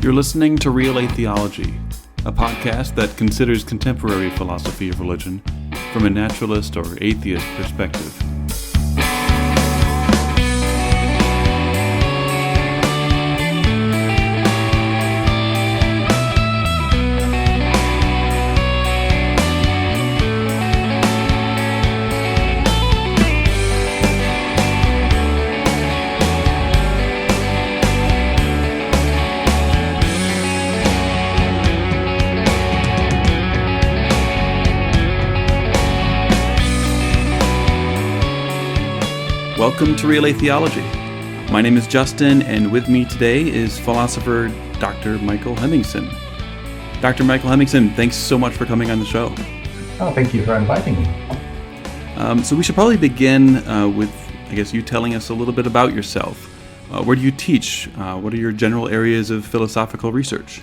You're listening to Relay Theology, a podcast that considers contemporary philosophy of religion from a naturalist or atheist perspective. Welcome to Relay Theology. My name is Justin, and with me today is philosopher Dr. Michael Hemmingsen. Dr. Michael Hemmingsen, thanks so much for coming on the show. Oh, thank you for inviting me. So we should probably begin with, you telling us a little bit about yourself. Where do you teach? What are your general areas of philosophical research?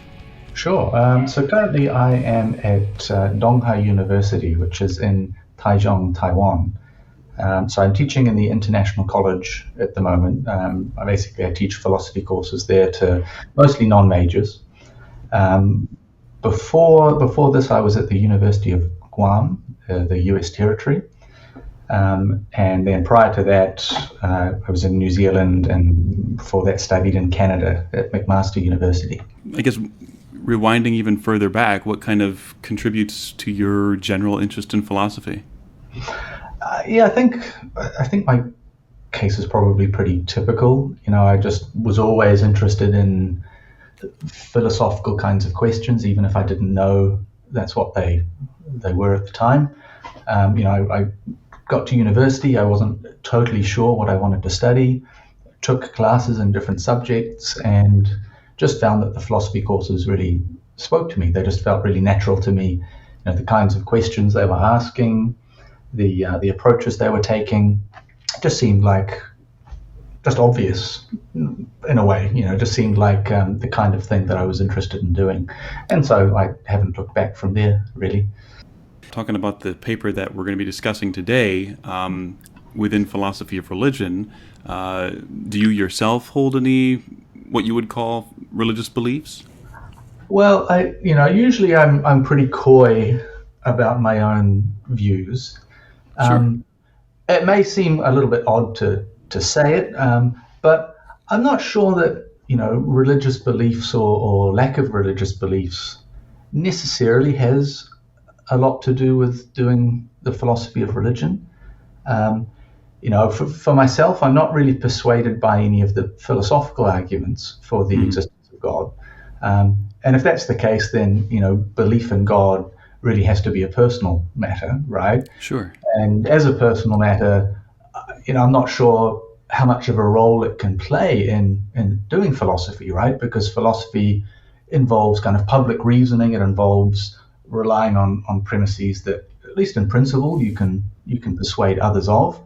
Sure. So currently I am at Donghai University, which is in Taichung, Taiwan. So I'm teaching in the International College at the moment. I teach philosophy courses there to mostly non-majors. Before this, I was at the University of Guam, the US territory. And then prior to that, I was in New Zealand, and before that studied in Canada at McMaster University. I guess rewinding even further back, what kind of contributes to your general interest in philosophy? I think my case is probably pretty typical. I just was always interested in philosophical kinds of questions, even if I didn't know that's what they were at the time. I got to university, I wasn't totally sure what I wanted to study, took classes in different subjects, and just found that the philosophy courses really spoke to me. They just felt really natural to me. The kinds of questions they were asking, the approaches they were taking just seemed like just obvious in a way, just seemed like the kind of thing that I was interested in doing. And so I haven't looked back from there, really. Talking about the paper that we're going to be discussing today, within philosophy of religion, do you yourself hold any, what you would call religious beliefs? Well, usually I'm pretty coy about my own views. Sure. It may seem a little bit odd to say it, but I'm not sure that religious beliefs or lack of religious beliefs necessarily has a lot to do with doing the philosophy of religion. For myself, I'm not really persuaded by any of the philosophical arguments for the existence of God. And if that's the case, then belief in God really has to be a personal matter, right? Sure. And as a personal matter, I'm not sure how much of a role it can play in doing philosophy, right? Because philosophy involves kind of public reasoning. It involves relying on premises that, at least in principle, you can persuade others of.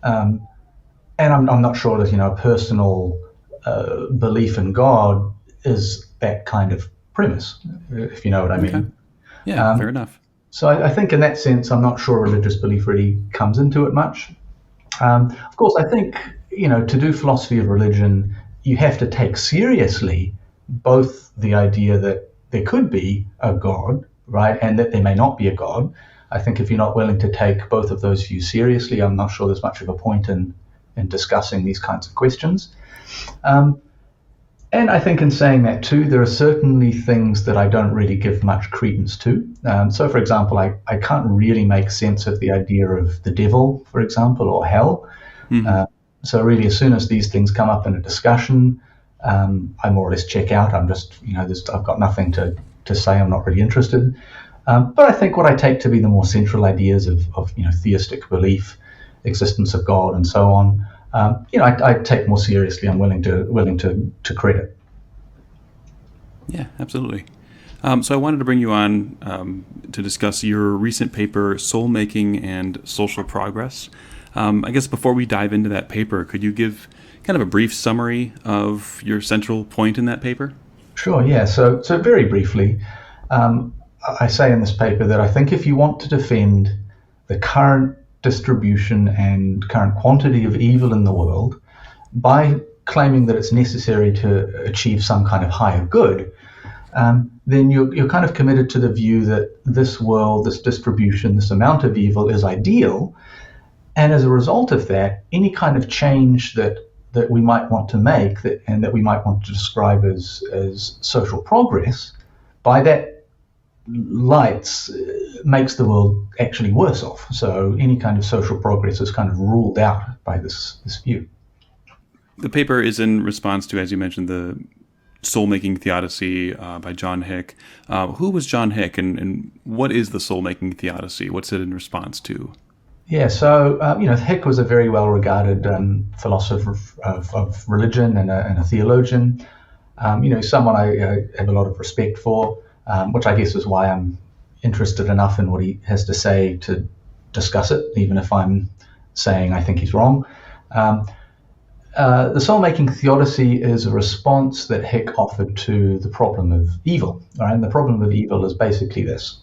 And I'm not sure that a personal belief in God is that kind of premise, if you know what I mean. Okay. Yeah, fair enough. So I think in that sense, I'm not sure religious belief really comes into it much. Of course, I think, to do philosophy of religion, you have to take seriously both the idea that there could be a God, right, and that there may not be a God. I think if you're not willing to take both of those views seriously, I'm not sure there's much of a point in discussing these kinds of questions. And I think in saying that too, there are certainly things that I don't really give much credence to. So, for example, I can't really make sense of the idea of the devil, for example, or hell. So really, as soon as these things come up in a discussion, I more or less check out. I'm just, I've got nothing to say. I'm not really interested. But I think what I take to be the more central ideas of theistic belief, existence of God, and so on, I take more seriously. I'm willing to credit. Yeah, absolutely. So I wanted to bring you on to discuss your recent paper, SoulMaking and Social Progress. I guess before we dive into that paper, could you give kind of a brief summary of your central point in that paper? Sure, yeah. So very briefly, I say in this paper that I think if you want to defend the current distribution and current quantity of evil in the world by claiming that it's necessary to achieve some kind of higher good, then you're kind of committed to the view that this world, this distribution, this amount of evil is ideal. And as a result of that, any kind of change that we might want to make and that we might want to describe as social progress, by that lights makes the world actually worse off. So any kind of social progress is kind of ruled out by this view. The paper is in response to, as you mentioned, the SoulMaking Theodicy by John Hick. Who was John Hick, and what is the SoulMaking Theodicy? What's it in response to? Yeah, so Hick was a very well-regarded philosopher of religion and a theologian. Someone I have a lot of respect for, which I guess is why I'm interested enough in what he has to say to discuss it, even if I'm saying I think he's wrong. The Soul-Making Theodicy is a response that Hick offered to the problem of evil. All right? And the problem of evil is basically this.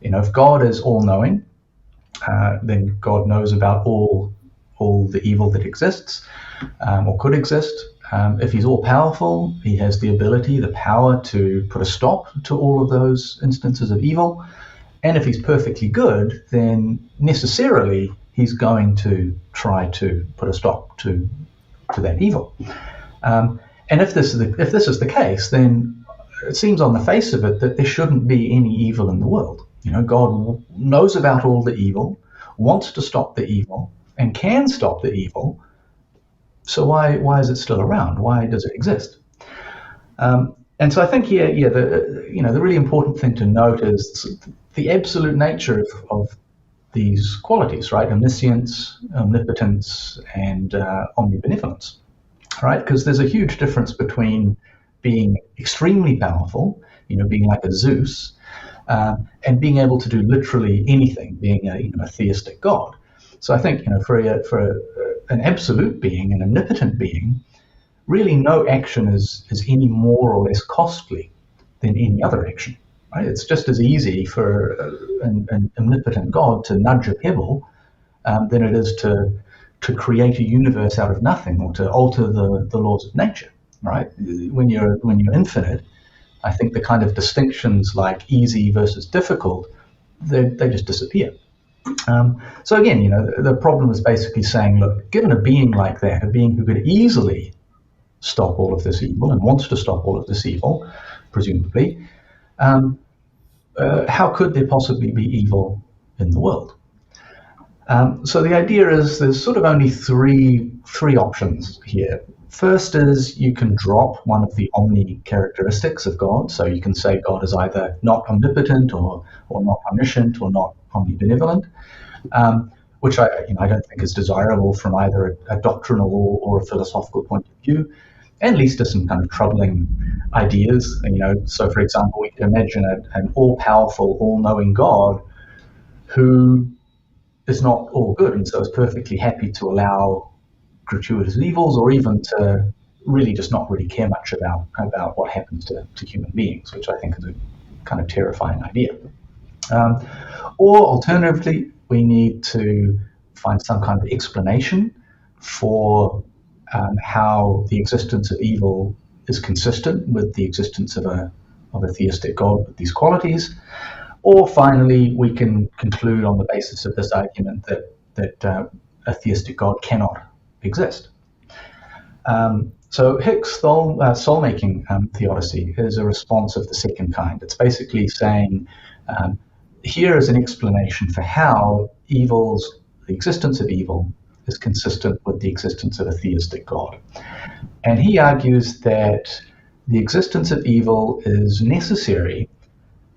If God is all-knowing, then God knows about all the evil that exists or could exist. If he's all-powerful, he has the ability, the power to put a stop to all of those instances of evil. And if he's perfectly good, then necessarily he's going to try to put a stop to that evil. And if this is the case, then it seems on the face of it that there shouldn't be any evil in the world. God knows about all the evil, wants to stop the evil, and can stop the evil. So why is it still around? Why does it exist? And so I think the really important thing to note is the absolute nature of these qualities, right? Omniscience, omnipotence, and omnibenevolence, right? Because there's a huge difference between being extremely powerful, being like a Zeus, and being able to do literally anything, being a theistic God. So I think for an absolute being, an omnipotent being, really no action is any more or less costly than any other action. Right? It's just as easy for an omnipotent God to nudge a pebble than it is to create a universe out of nothing or to alter the laws of nature. Right? When you're infinite, I think the kind of distinctions like easy versus difficult, they just disappear. So again, the problem is basically saying, look, given a being like that, a being who could easily stop all of this evil and wants to stop all of this evil, presumably, how could there possibly be evil in the world? So the idea is there's sort of only three options here. First is you can drop one of the omni characteristics of God. So you can say God is either not omnipotent or not omniscient or not omnibenevolent, which I don't think is desirable from either a doctrinal or a philosophical point of view, and leads to some kind of troubling ideas. So for example, we can imagine an all-powerful, all-knowing God who is not all good and so is perfectly happy to allow gratuitous evils, or even to really just not really care much about what happens to human beings, which I think is a kind of terrifying idea. Or alternatively, we need to find some kind of explanation for how the existence of evil is consistent with the existence of a theistic God with these qualities. Or finally, we can conclude on the basis of this argument that a theistic God cannot exist. So Hick's soul-making theodicy is a response of the second kind. It's basically saying, here is an explanation for how the existence of evil is consistent with the existence of a theistic God. And he argues that the existence of evil is necessary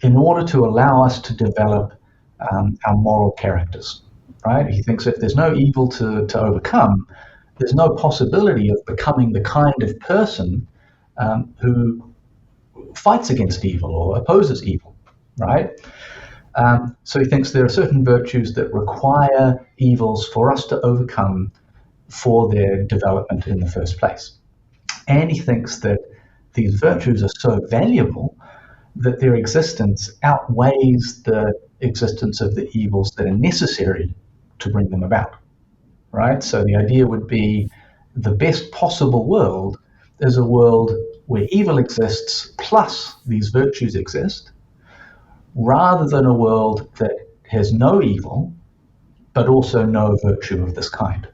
in order to allow us to develop our moral characters, right? He thinks if there's no evil to overcome, there's no possibility of becoming the kind of person who fights against evil or opposes evil, right? So he thinks there are certain virtues that require evils for us to overcome for their development in the first place. And he thinks that these virtues are so valuable that their existence outweighs the existence of the evils that are necessary to bring them about, right? So the idea would be the best possible world is a world where evil exists plus these virtues exist, rather than a world that has no evil but also no virtue of this kind,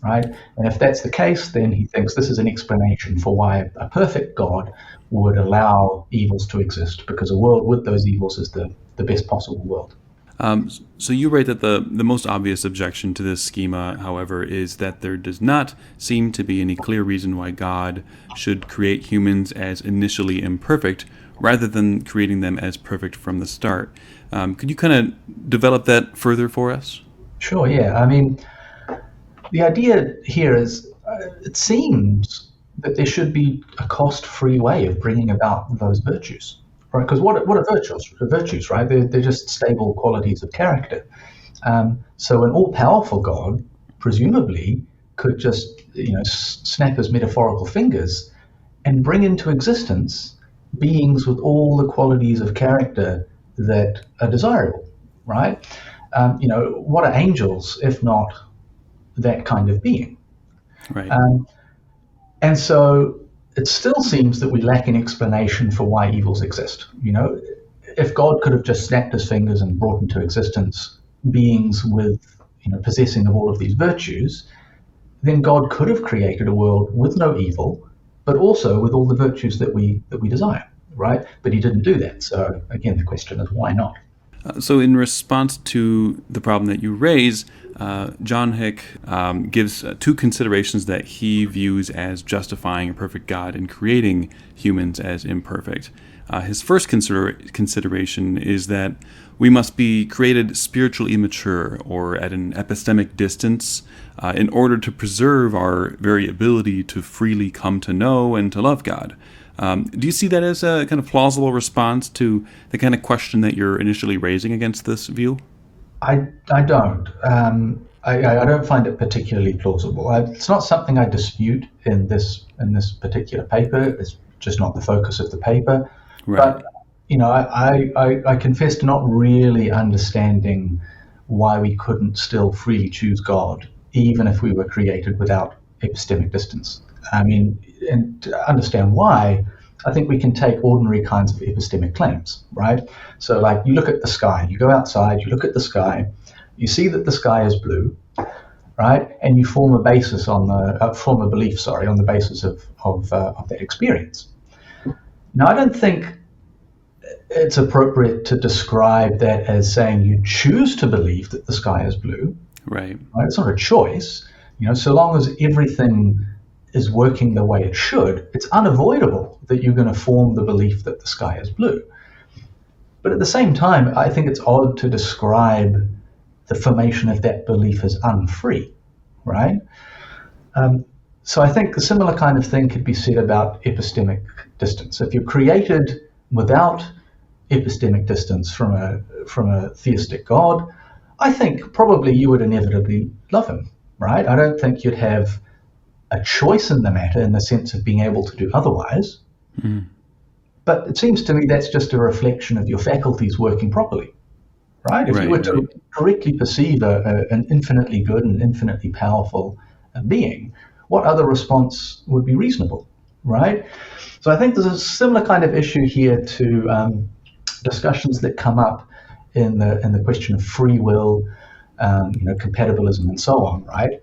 right? And if that's the case, then he thinks this is an explanation for why a perfect God would allow evils to exist, because a world with those evils is the best possible world. So you write that the most obvious objection to this schema, however, is that there does not seem to be any clear reason why God should create humans as initially imperfect rather than creating them as perfect from the start. Could you kind of develop that further for us? Sure, yeah. I mean, the idea here is it seems that there should be a cost-free way of bringing about those virtues. Right, because what are virtues? Virtues, right? They're just stable qualities of character. So an all-powerful God, presumably, could just snap his metaphorical fingers and bring into existence beings with all the qualities of character that are desirable, right? What are angels if not that kind of being? Right. And so it still seems that we lack an explanation for why evils exist. If God could have just snapped his fingers and brought into existence beings with, possessing of all of these virtues, then God could have created a world with no evil, but also with all the virtues that we desire, right? But he didn't do that. So again, the question is, why not? So in response to the problem that you raise, John Hick gives two considerations that he views as justifying a perfect God in creating humans as imperfect. His first consideration is that we must be created spiritually immature or at an epistemic distance in order to preserve our very ability to freely come to know and to love God. Do you see that as a kind of plausible response to the kind of question that you're initially raising against this view? I don't. I don't find it particularly plausible. It's not something I dispute in this particular paper. It's just not the focus of the paper. Right. But I confess to not really understanding why we couldn't still freely choose God, even if we were created without epistemic distance. I mean, and to understand why, I think we can take ordinary kinds of epistemic claims, right? So like you look at the sky, you go outside, you look at the sky, you see that the sky is blue, right? And you form a belief, on the basis of that experience. Now, I don't think it's appropriate to describe that as saying you choose to believe that the sky is blue. Right. It's not a choice. So long as everything is working the way it should, it's unavoidable that you're going to form the belief that the sky is blue. But at the same time, I think it's odd to describe the formation of that belief as unfree, right? So I think a similar kind of thing could be said about epistemic distance. If you're created without epistemic distance from a theistic God, I think probably you would inevitably love him, right? I don't think you'd have a choice in the matter in the sense of being able to do otherwise. Mm. But it seems to me that's just a reflection of your faculties working properly, right? If you were to correctly perceive an infinitely good and infinitely powerful being, what other response would be reasonable, right? So I think there's a similar kind of issue here to discussions that come up in the question of free will, compatibilism, and so on, right?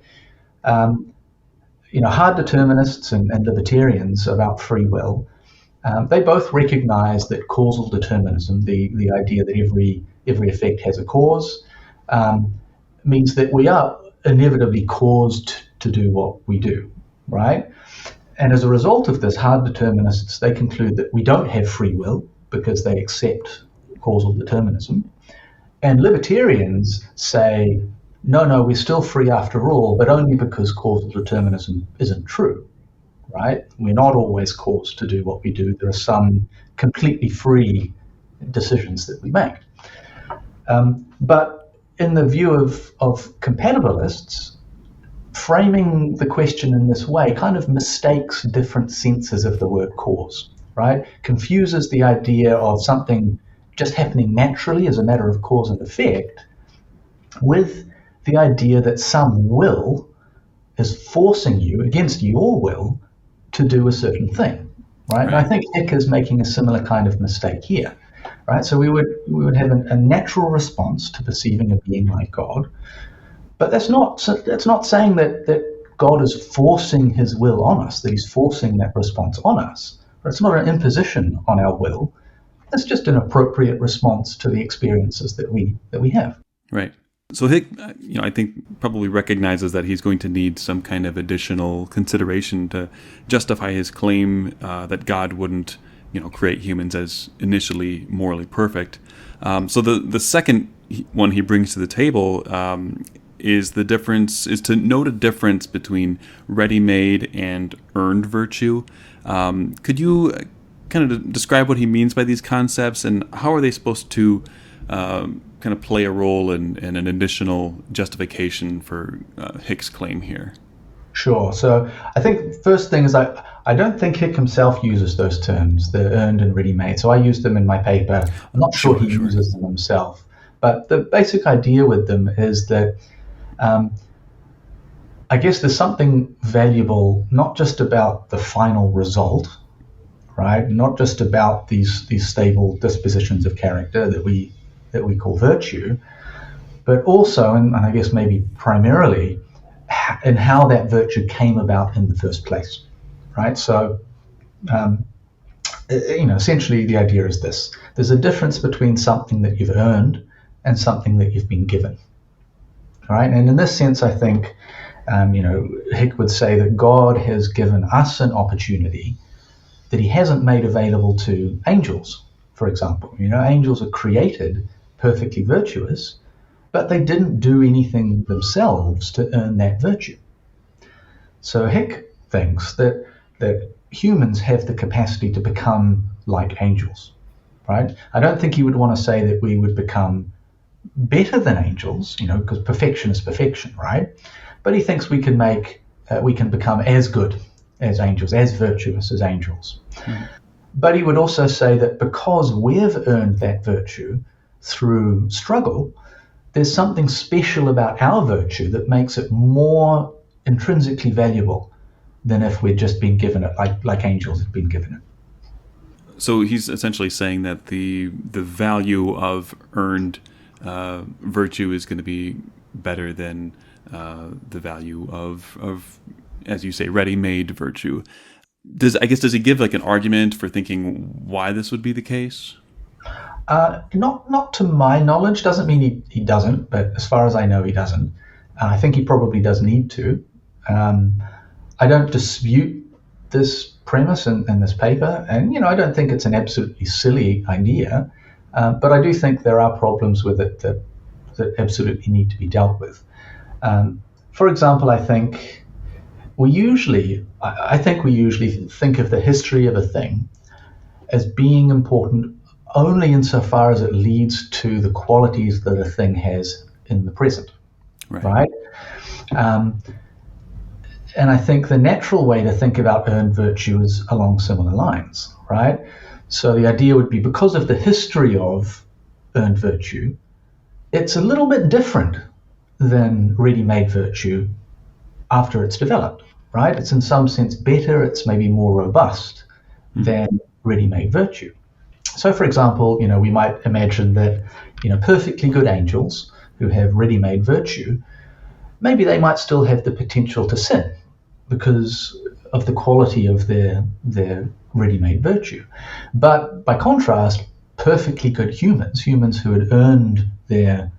Hard determinists and libertarians about free will, they both recognize that causal determinism, the idea that every effect has a cause, means that we are inevitably caused to do what we do, right? And as a result of this, hard determinists, they conclude that we don't have free will because they accept causal determinism. And libertarians say, no, we're still free after all, but only because causal determinism isn't true, right? We're not always caused to do what we do. There are some completely free decisions that we make. But in the view of compatibilists, framing the question in this way kind of mistakes different senses of the word cause, right? Confuses the idea of something just happening naturally as a matter of cause and effect with the idea that some will is forcing you against your will to do a certain thing, right? And I think Hick is making a similar kind of mistake here, right? So we would have a natural response to perceiving a being like God, but that's not saying that God is forcing his will on us, that he's forcing that response on us. It's not an imposition on our will. It's just an appropriate response to the experiences that we have. Right. So Hick, I think probably recognizes that he's going to need some kind of additional consideration to justify his claim that God wouldn't, create humans as initially morally perfect. So the second one he brings to the table is to note a difference between ready-made and earned virtue. Could you kind of describe what he means by these concepts, and how are they supposed to kind of play a role in an additional justification for Hick's claim here? Sure. So I think first thing is I don't think Hick himself uses those terms, the earned and ready-made. So I use them in my paper. I'm not sure he uses them himself. But the basic idea with them is that I guess there's something valuable, not just about the final result, right? Not just about these stable dispositions of character that we call virtue, but also, and I guess maybe primarily, in how that virtue came about in the first place, right? So, essentially the idea is this. There's a difference between something that you've earned and something that you've been given, right? And in this sense, I think, Hick would say that God has given us an opportunity that he hasn't made available to angels, for example. Angels are created perfectly virtuous, but they didn't do anything themselves to earn that virtue. So Hick thinks that humans have the capacity to become like angels, right? I don't think he would want to say that we would become better than angels, because perfection is perfection, right? But he thinks we can become as good as angels, as virtuous as angels. Mm-hmm. But he would also say that because we've earned that virtue through struggle, there's something special about our virtue that makes it more intrinsically valuable than if we'd just been given it like angels had been given it. So he's essentially saying that the value of earned virtue is going to be better than the value of, as you say, ready-made virtue. Does he give like an argument for thinking why this would be the case? Not to my knowledge. Doesn't mean he doesn't, but as far as I know, he doesn't. I think he probably does need to. I don't dispute this premise in this paper, and I don't think it's an absolutely silly idea, but I do think there are problems with it that absolutely need to be dealt with. For example, I think we usually think of the history of a thing as being important only insofar as it leads to the qualities that a thing has in the present, right? And I think the natural way to think about earned virtue is along similar lines, right? So the idea would be, because of the history of earned virtue, it's a little bit different than ready-made virtue after it's developed, right? It's in some sense better, it's maybe more robust than ready-made virtue. So, for example, we might imagine that, perfectly good angels who have ready-made virtue, maybe they might still have the potential to sin because of the quality of their ready-made virtue. But by contrast, perfectly good humans who had earned their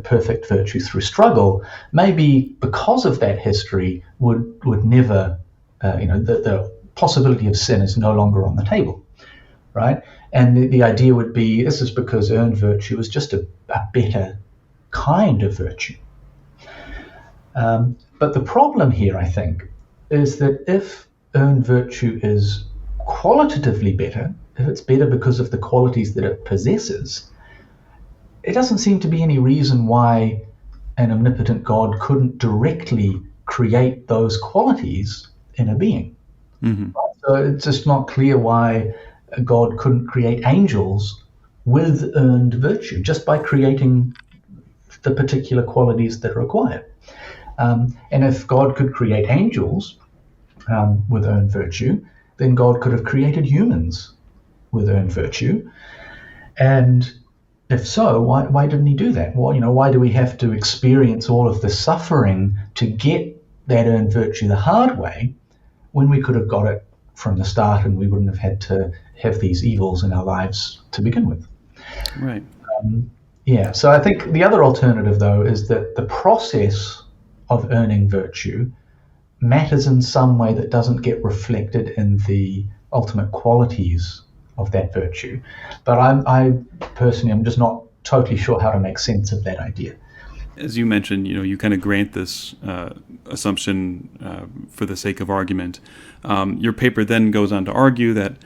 perfect virtue through struggle, maybe because of that history would never, the possibility of sin is no longer on the table, right? And the idea would be, this is because earned virtue is just a better kind of virtue. But the problem here, I think, is that if earned virtue is qualitatively better, if it's better because of the qualities that it possesses, it doesn't seem to be any reason why an omnipotent God couldn't directly create those qualities in a being. Mm-hmm. So it's just not clear why God couldn't create angels with earned virtue just by creating the particular qualities that are required. And if God could create angels with earned virtue, then God could have created humans with earned virtue. And if so, why didn't he do that? Well, why do we have to experience all of the suffering to get that earned virtue the hard way when we could have got it from the start and we wouldn't have had to have these evils in our lives to begin with? Right. Yeah, so I think the other alternative, though, is that the process of earning virtue matters in some way that doesn't get reflected in the ultimate qualities of that virtue. But I personally am just not totally sure how to make sense of that idea. As you mentioned, you kind of grant this assumption for the sake of argument. Your paper then goes on to argue that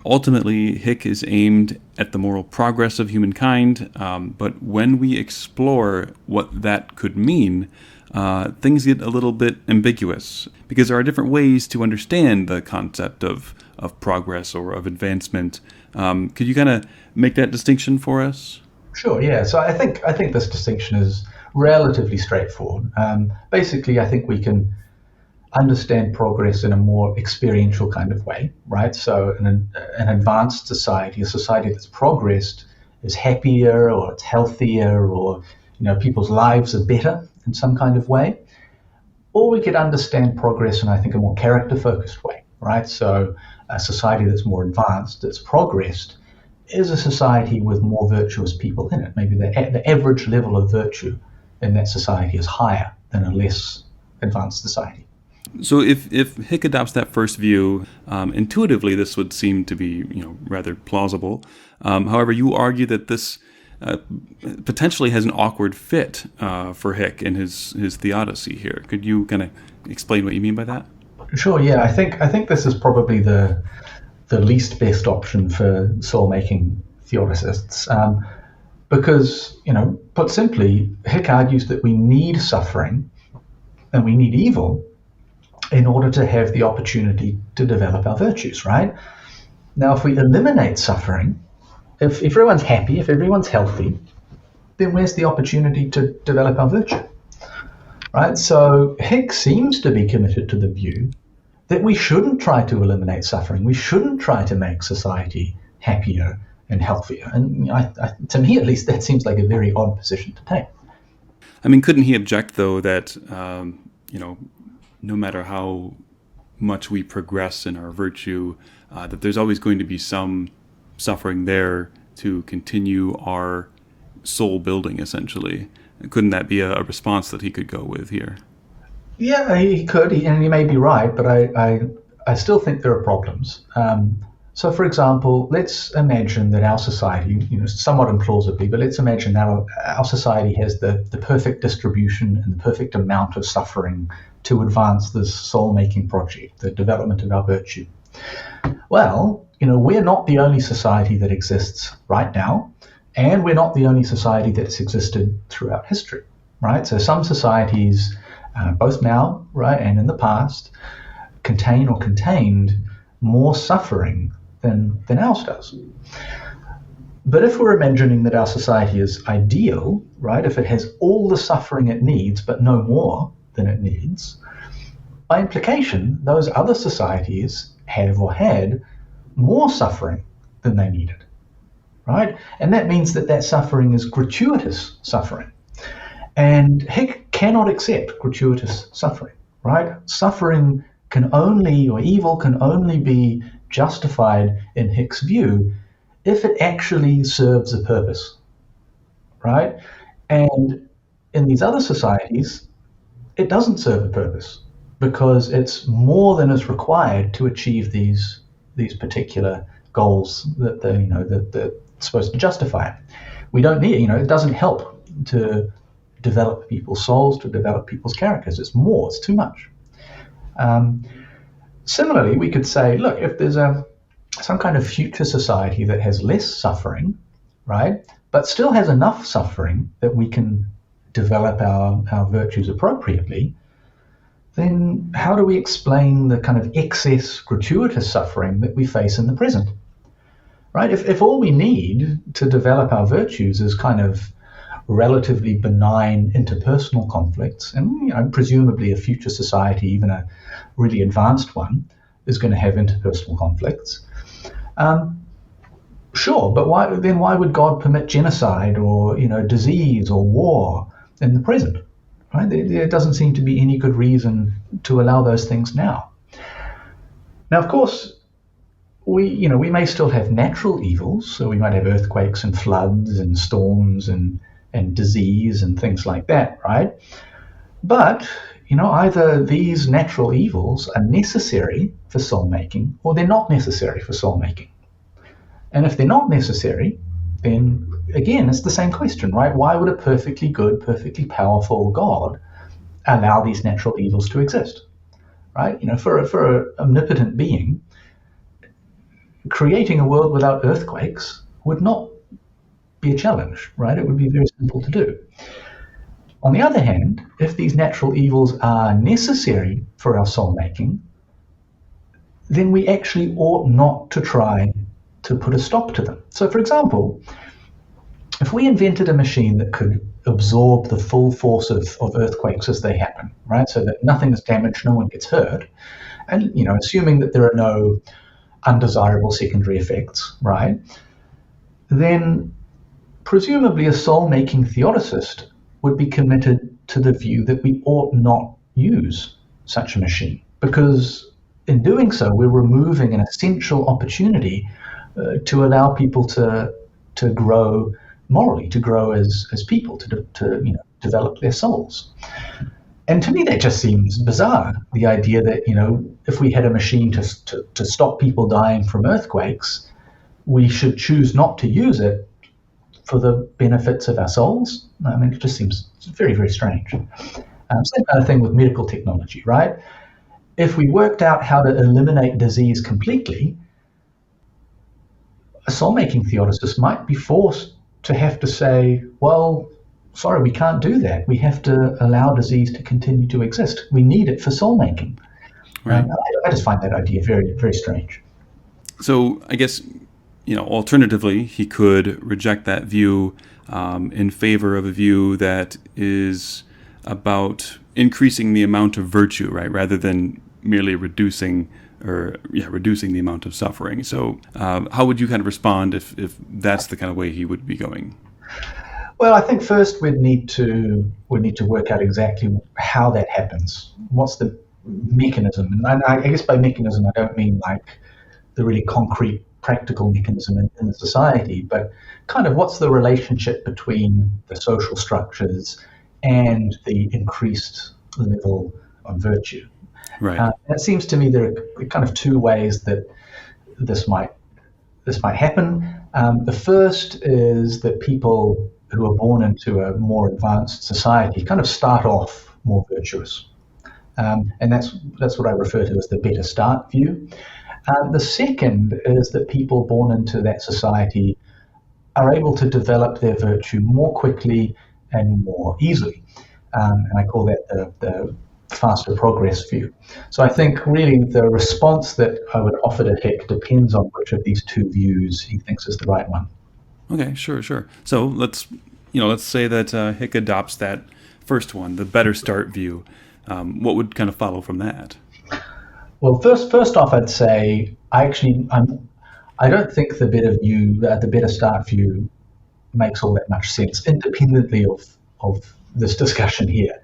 ultimately Hick is aimed at the moral progress of humankind, but when we explore what that could mean, things get a little bit ambiguous because there are different ways to understand the concept of progress or of advancement. Could you kind of make that distinction for us? Sure. Yeah. So I think this distinction is relatively straightforward. Basically, I think we can understand progress in a more experiential kind of way, right? So an advanced society, a society that's progressed, is happier or it's healthier, or people's lives are better in some kind of way. Or we could understand progress in, I think, a more character-focused way, right? So a society that's more advanced, that's progressed, is a society with more virtuous people in it. Maybe the average level of virtue in that society is higher than a less advanced society. So if Hick adopts that first view, intuitively this would seem to be rather plausible. However, you argue that this potentially has an awkward fit for Hick in his theodicy here. Could you kind of explain what you mean by that? Sure. Yeah, I think this is probably the least best option for soul-making theodicists, because put simply, Hick argues that we need suffering and we need evil in order to have the opportunity to develop our virtues, right? Now, if we eliminate suffering, if everyone's happy, if everyone's healthy, then where's the opportunity to develop our virtue, right? So Hick seems to be committed to the view that we shouldn't try to eliminate suffering. We shouldn't try to make society happier and healthier. And to me, at least, that seems like a very odd position to take. I mean, couldn't he object, though, that no matter how much we progress in our virtue, that there's always going to be some suffering there to continue our soul building, essentially? Couldn't that be a response that he could go with here? Yeah, he could, and he may be right, but I still think there are problems. So, for example, let's imagine that our society, somewhat implausibly, but let's imagine our society has the perfect distribution and the perfect amount of suffering to advance this soul-making project, the development of our virtue. Well, we're not the only society that exists right now, and we're not the only society that's existed throughout history, right? So some societies, both now, right, and in the past, contain or contained more suffering than ours does. But if we're imagining that our society is ideal, right, if it has all the suffering it needs but no more than it needs, by implication, those other societies have or had more suffering than they needed, right? And that means that suffering is gratuitous suffering. And Hick cannot accept gratuitous suffering, right? Suffering can only, or evil can only be justified in Hick's view if it actually serves a purpose, right? And in these other societies, it doesn't serve a purpose because it's more than is required to achieve these particular goals that they're supposed to justify. We don't need, it doesn't help to develop people's souls, to develop people's characters. It's more, it's too much. Similarly, we could say, look, if there's some kind of future society that has less suffering, right, but still has enough suffering that we can develop our virtues appropriately, then how do we explain the kind of excess gratuitous suffering that we face in the present? Right? If all we need to develop our virtues is kind of relatively benign interpersonal conflicts, and presumably a future society, even a really advanced one, is going to have interpersonal conflicts. Sure, but why would God permit genocide or disease or war in the present? Right? There doesn't seem to be any good reason to allow those things now. Now, of course, we may still have natural evils, so we might have earthquakes and floods and storms and disease and things like that, right? But either these natural evils are necessary for soul making, or they're not necessary for soul making. And if they're not necessary, then again, it's the same question, right? Why would a perfectly good, perfectly powerful God allow these natural evils to exist, right? For an omnipotent being, creating a world without earthquakes would not be a challenge, right? It would be very simple to do. On the other hand, if these natural evils are necessary for our soul making, then we actually ought not to try to put a stop to them. So, for example, if we invented a machine that could absorb the full force of earthquakes as they happen, right, so that nothing is damaged, no one gets hurt, and assuming that there are no undesirable secondary effects, right, then presumably a soul-making theodicist would be committed to the view that we ought not use such a machine, because in doing so, we're removing an essential opportunity to allow people to grow morally, to grow as people, to develop their souls. And to me, that just seems bizarre. The idea that if we had a machine to stop people dying from earthquakes, we should choose not to use it for the benefits of our souls. I mean, it just seems very, very strange. Same kind of thing with medical technology, right? If we worked out how to eliminate disease completely, a soul-making theodicist might be forced to have to say, well, sorry, we can't do that. We have to allow disease to continue to exist. We need it for soul-making. Right. I just find that idea very, very strange. So I guess, alternatively, he could reject that view in favor of a view that is about increasing the amount of virtue, right, rather than merely reducing the amount of suffering. So how would you kind of respond if that's the kind of way he would be going? Well, I think first we'd need to work out exactly how that happens. What's the mechanism? And I guess by mechanism, I don't mean like the really concrete, practical mechanism in the society, but kind of what's the relationship between the social structures and the increased level of virtue. Right. It seems to me there are kind of two ways that this might happen. The first is that people who are born into a more advanced society kind of start off more virtuous, and that's what I refer to as the better start view. The second is that people born into that society are able to develop their virtue more quickly and more easily, and I call that the faster progress view. So I think really the response that I would offer to Hick depends on which of these two views he thinks is the right one. Okay, sure. So let's say that Hick adopts that first one, the better start view. What would kind of follow from that? Well, first off, I'd say I don't think the better start view makes all that much sense, independently of this discussion here.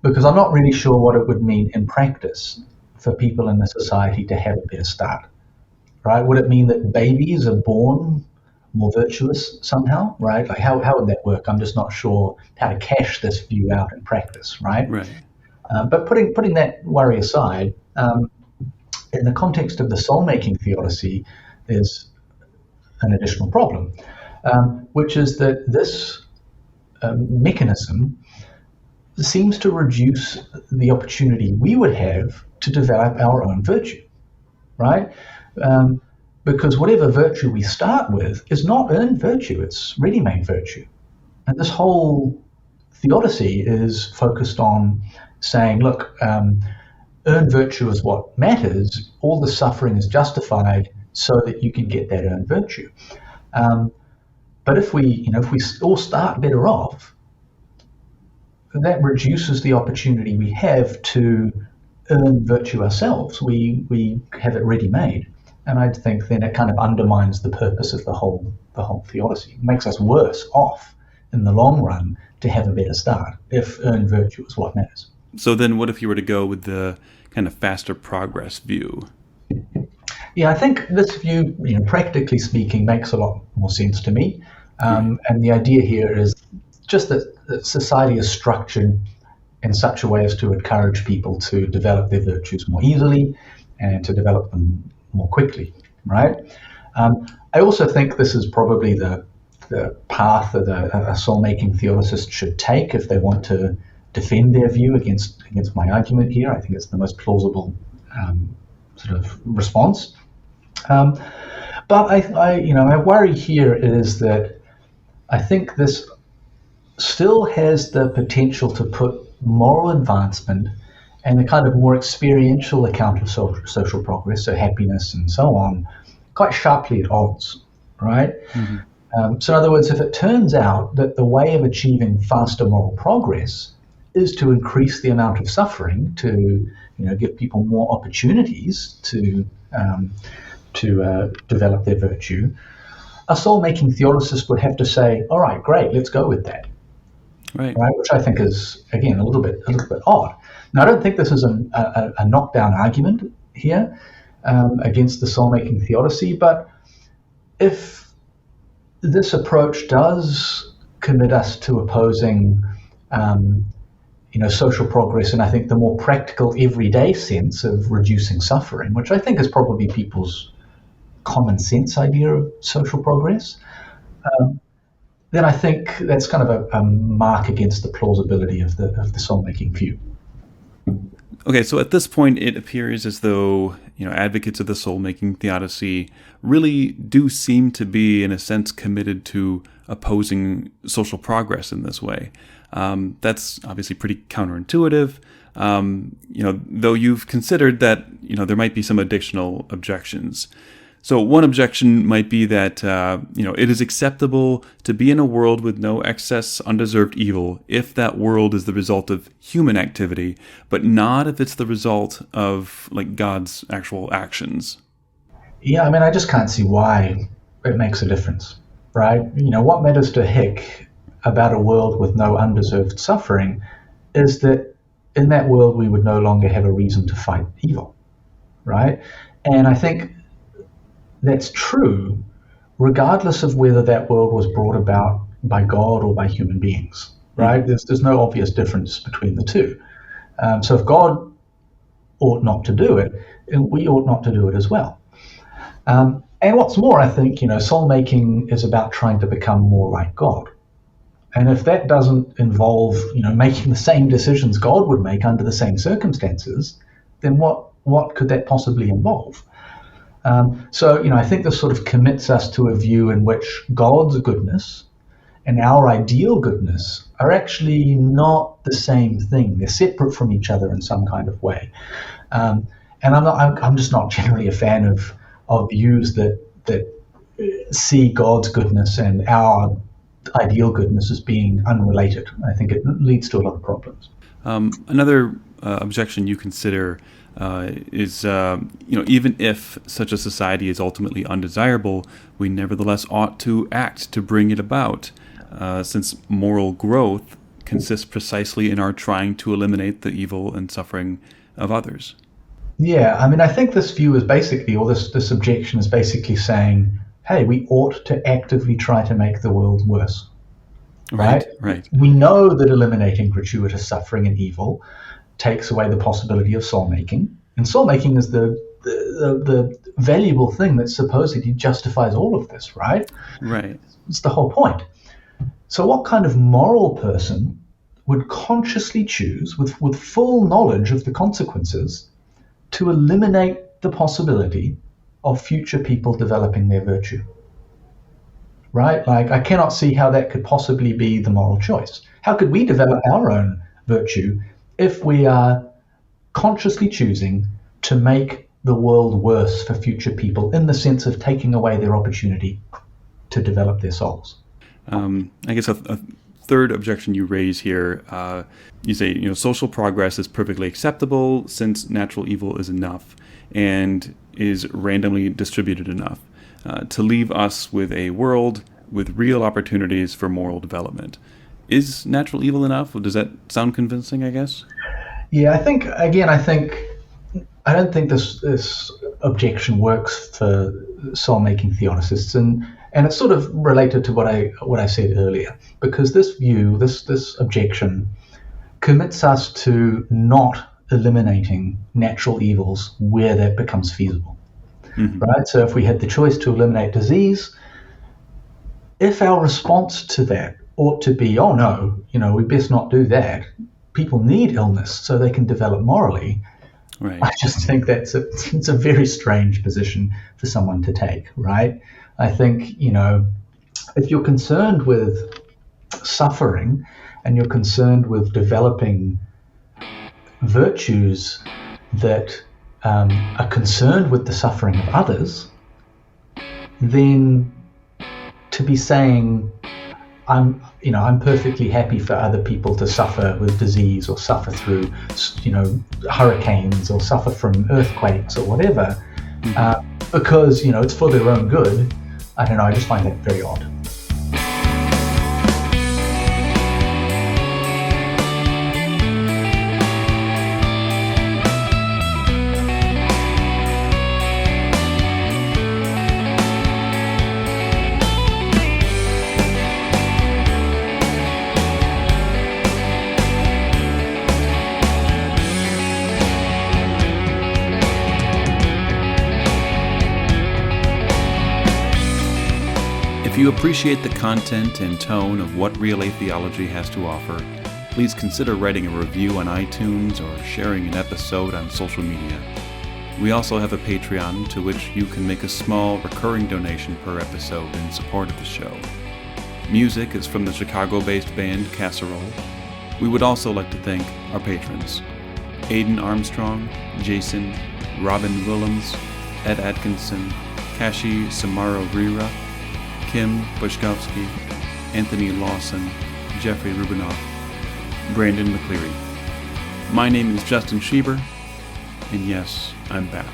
Because I'm not really sure what it would mean in practice for people in the society to have a better start, right? Would it mean that babies are born more virtuous somehow, right? Like how would that work? I'm just not sure how to cash this view out in practice, right? Right. But putting that worry aside, in the context of the soul-making theodicy, there's an additional problem, which is that this mechanism seems to reduce the opportunity we would have to develop our own virtue, right? Because whatever virtue we start with is not earned virtue, it's ready-made virtue. And this whole theodicy is focused on saying, look, earned virtue is what matters, all the suffering is justified so that you can get that earned virtue. But if we all start better off, that reduces the opportunity we have to earn virtue ourselves. We have it ready-made. And I think then it kind of undermines the purpose of the whole theodicy. It makes us worse off in the long run to have a better start if earned virtue is what matters. So then what if you were to go with the kind of faster progress view? Yeah, I think this view, practically speaking, makes a lot more sense to me. And the idea here is just that society is structured in such a way as to encourage people to develop their virtues more easily and to develop them more quickly, right? I also think this is probably the path that a soul-making theodicist should take if they want to defend their view against my argument here. I think it's the most plausible sort of response. But I worry here is that I think this still has the potential to put moral advancement and the kind of more experiential account of social progress, so happiness and so on, quite sharply at odds, right? Mm-hmm. So in other words, if it turns out that the way of achieving faster moral progress is to increase the amount of suffering, to give people more opportunities to develop their virtue, a soul-making theodicist would have to say, all right, great, let's go with that. Right, which I think is, again, a little bit odd. Now, I don't think this is a knockdown argument here against the soul-making theodicy, but if this approach does commit us to opposing, social progress, and I think the more practical, everyday sense of reducing suffering, which I think is probably people's common sense idea of social progress, then I think that's kind of a mark against the plausibility of the soul-making view. Okay, so at this point, it appears as though advocates of the soul-making theodicy really do seem to be, in a sense, committed to opposing social progress in this way. That's obviously pretty counterintuitive. Though you've considered that there might be some additional objections. So one objection might be that, it is acceptable to be in a world with no excess undeserved evil if that world is the result of human activity, but not if it's the result of, God's actual actions. Yeah, I mean, I just can't see why it makes a difference, right? What matters to Hick about a world with no undeserved suffering is that in that world we would no longer have a reason to fight evil, right? And I think that's true regardless of whether that world was brought about by God or by human beings, right? There's no obvious difference between the two. So if God ought not to do it, we ought not to do it as well. And what's more, I think, soul-making is about trying to become more like God. And if that doesn't involve, making the same decisions God would make under the same circumstances, then what could that possibly involve? So I think this sort of commits us to a view in which God's goodness and our ideal goodness are actually not the same thing. They're separate from each other in some kind of way. And I'm just not generally a fan of views that see God's goodness and our ideal goodness as being unrelated. I think it leads to a lot of problems. Another objection you consider is, even if such a society is ultimately undesirable, we nevertheless ought to act to bring it about, since moral growth consists precisely in our trying to eliminate the evil and suffering of others. Yeah, I mean, I think this view is basically, or this objection is basically saying, hey, we ought to actively try to make the world worse. Right. We know that eliminating gratuitous suffering and evil takes away the possibility of soul-making. And soul-making is the valuable thing that supposedly justifies all of this, right? Right. It's the whole point. So what kind of moral person would consciously choose, with full knowledge of the consequences, to eliminate the possibility of future people developing their virtue? Right? I cannot see how that could possibly be the moral choice. How could we develop our own virtue if we are consciously choosing to make the world worse for future people in the sense of taking away their opportunity to develop their souls? I guess a third objection you raise here, you say, social progress is perfectly acceptable since natural evil is enough and is randomly distributed enough to leave us with a world with real opportunities for moral development. Is natural evil enough? Does that sound convincing, I guess? Yeah, I don't think this objection works for soul-making theodicists, and it's sort of related to what I said earlier, because this objection commits us to not eliminating natural evils where that becomes feasible, right? So if we had the choice to eliminate disease, if our response to that ought to be, oh no, we best not do that. People need illness so they can develop morally. Right. I just think it's a very strange position for someone to take, right? I think, if you're concerned with suffering and you're concerned with developing virtues that are concerned with the suffering of others, then to be saying, I'm perfectly happy for other people to suffer with disease or suffer through, hurricanes or suffer from earthquakes or whatever, because, it's for their own good. I don't know, I just find that very odd. If you appreciate the content and tone of what Real A Theology has to offer, please consider writing a review on iTunes or sharing an episode on social media. We also have a Patreon to which you can make a small recurring donation per episode in support of the show. Music is from the Chicago-based band Casserole. We would also like to thank our patrons: Aiden Armstrong, Jason, Robin Willems, Ed Atkinson, Kashi Samaro-Rira, Kim Bushkowski, Anthony Lawson, Jeffrey Rubinoff, Brandon McCleary. My name is Justin Schieber, and yes, I'm back.